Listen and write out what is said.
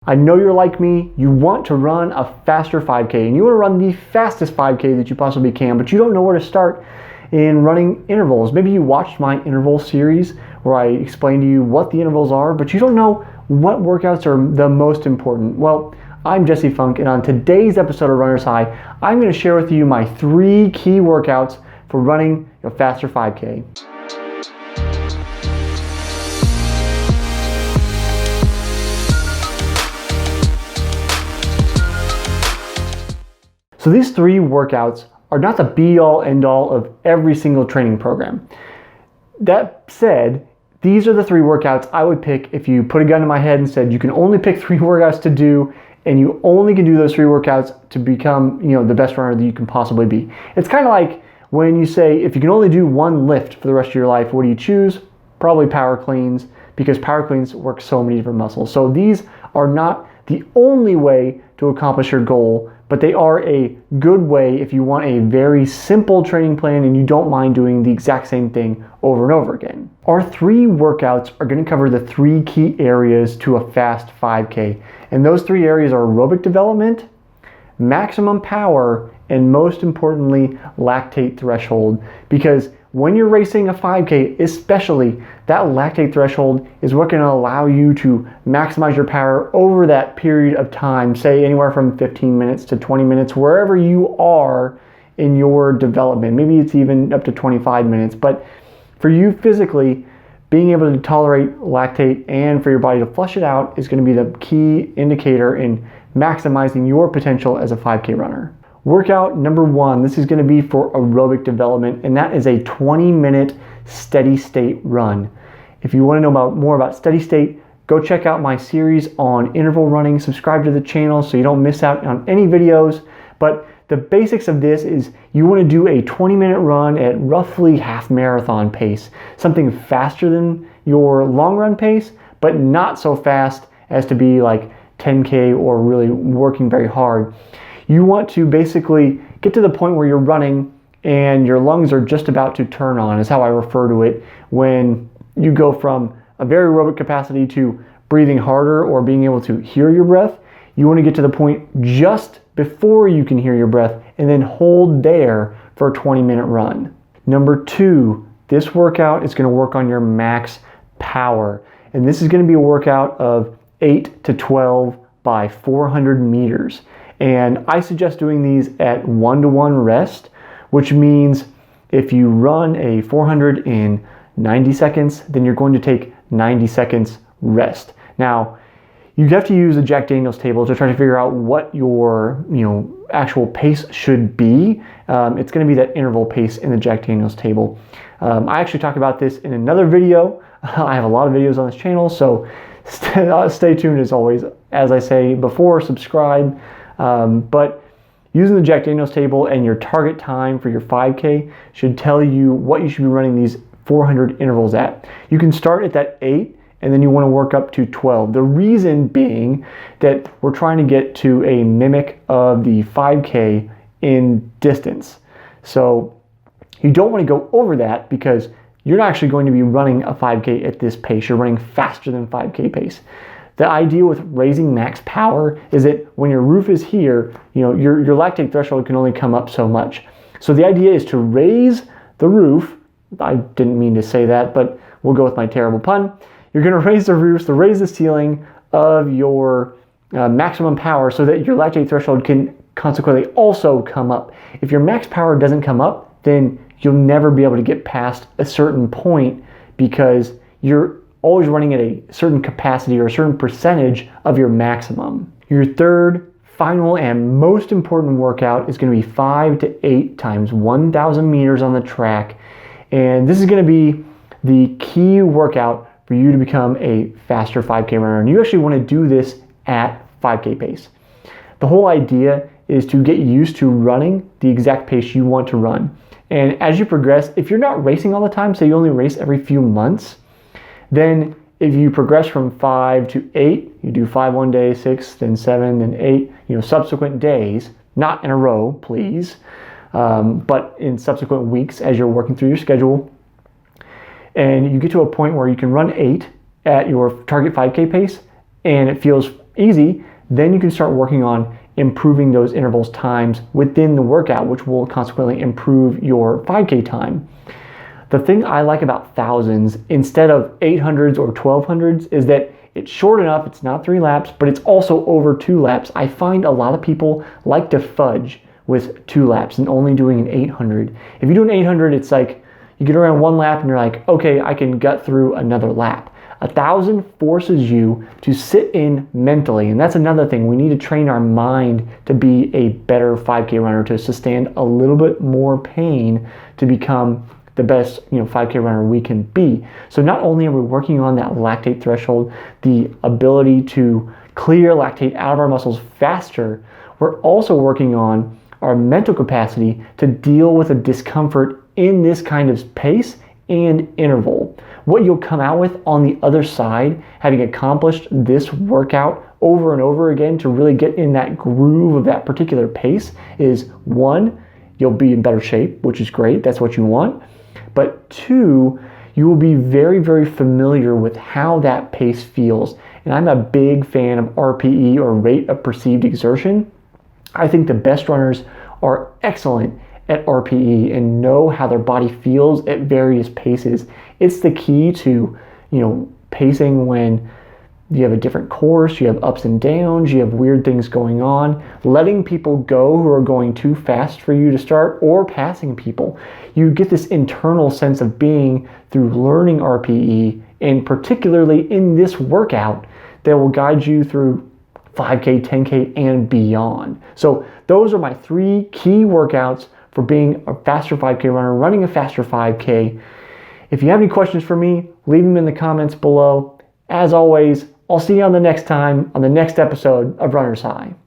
I know you're like me, you want to run a faster 5K and you want to run the fastest 5K that you possibly can, but you don't know where to start in running intervals. Maybe you watched my interval series where I explained to you what the intervals are, but you don't know what workouts are the most important. Well, I'm Jesse Funk, and on today's episode of Runner's High, I'm going to share with you my 3 key workouts for running a faster 5K. So these 3 workouts are not the be-all, end-all of every single training program. That said, these are the 3 workouts I would pick if you put a gun to my head and said you can only pick 3 workouts to do, and you only can do those 3 workouts to become, the best runner that you can possibly be. It's kind of like when you say if you can only do 1 lift for the rest of your life, what do you choose? Probably power cleans, because power cleans work so many different muscles. So these are not the only way to accomplish your goal, but they are a good way if you want a very simple training plan and you don't mind doing the exact same thing over and over again. Our 3 workouts are going to cover the 3 key areas to a fast 5K. And those 3 areas are aerobic development, maximum power, and most importantly, lactate threshold. Because when you're racing a 5K, especially, that lactate threshold is what can allow you to maximize your power over that period of time, say anywhere from 15 minutes to 20 minutes, wherever you are in your development. Maybe it's even up to 25 minutes. But for you physically, being able to tolerate lactate and for your body to flush it out is going to be the key indicator in maximizing your potential as a 5K runner. Workout number 1, this is going to be for aerobic development, and that is a 20-minute steady state run. If you want to know more about steady state, go check out my series on interval running. Subscribe to the channel so you don't miss out on any videos. But the basics of this is you want to do a 20-minute run at roughly half marathon pace, something faster than your long run pace, but not so fast as to be like 10K or really working very hard. You want to basically get to the point where you're running and your lungs are just about to turn on, is how I refer to it, when you go from a very aerobic capacity to breathing harder or being able to hear your breath. You want to get to the point just before you can hear your breath and then hold there for a 20-minute run. Number 2, this workout is going to work on your max power. And this is going to be a workout of 8 to 12 by 400 meters. And I suggest doing these at 1-to-1 rest, which means if you run a 400 in 90 seconds, then you're going to take 90 seconds rest. Now, you have to use a Jack Daniels table to try to figure out what your actual pace should be. It's going to be that interval pace in the Jack Daniels table. I actually talk about this in another video. I have a lot of videos on this channel, so stay tuned as always. As I say before, subscribe. But using the Jack Daniels table and your target time for your 5K should tell you what you should be running these 400 intervals at. You can start at that 8 and then you want to work up to 12. The reason being that we're trying to get to a mimic of the 5K in distance. So you don't want to go over that because you're not actually going to be running a 5K at this pace. You're running faster than 5K pace. The idea with raising max power is that when your roof is here, your lactate threshold can only come up so much. So the idea is to raise the roof. I didn't mean to say that, but we'll go with my terrible pun. You're going to raise the roof, so raise the ceiling of your maximum power so that your lactate threshold can consequently also come up. If your max power doesn't come up, then you'll never be able to get past a certain point because you're always running at a certain capacity or a certain percentage of your maximum. Your 3rd, final, and most important workout is going to be 5 to 8 times 1,000 meters on the track. And this is going to be the key workout for you to become a faster 5K runner. And you actually want to do this at 5K pace. The whole idea is to get used to running the exact pace you want to run. And as you progress, if you're not racing all the time, say you only race every few months, then if you progress from 5 to 8, you do 5 one day, 6, then 7, then 8, subsequent days, not in a row, please, but in subsequent weeks as you're working through your schedule. And you get to a point where you can run 8 at your target 5K pace, and it feels easy, then you can start working on improving those intervals times within the workout, which will consequently improve your 5K time. The thing I like about thousands instead of 800s or 1200s is that it's short enough, it's not 3 laps, but it's also over 2 laps. I find a lot of people like to fudge with 2 laps and only doing an 800. If you do an 800, it's like you get around 1 lap and you're like, okay, I can gut through another lap. 1,000 forces you to sit in mentally, and that's another thing. We need to train our mind to be a better 5K runner, to sustain a little bit more pain to become the best 5K runner we can be. So not only are we working on that lactate threshold, the ability to clear lactate out of our muscles faster, we're also working on our mental capacity to deal with the discomfort in this kind of pace and interval. What you'll come out with on the other side, having accomplished this workout over and over again to really get in that groove of that particular pace, is 1, you'll be in better shape, which is great, that's what you want. But 2, you will be very, very familiar with how that pace feels. And I'm a big fan of RPE, or rate of perceived exertion. I think the best runners are excellent at RPE and know how their body feels at various paces. It's the key to, pacing when you have a different course, you have ups and downs, you have weird things going on, letting people go who are going too fast for you to start, or passing people. You get this internal sense of being through learning RPE, and particularly in this workout that will guide you through 5K, 10K, and beyond. So those are my 3 key workouts for being a faster 5K runner, running a faster 5K. If you have any questions for me, leave them in the comments below. As always, I'll see you on the next time, on the next episode of Runner's High.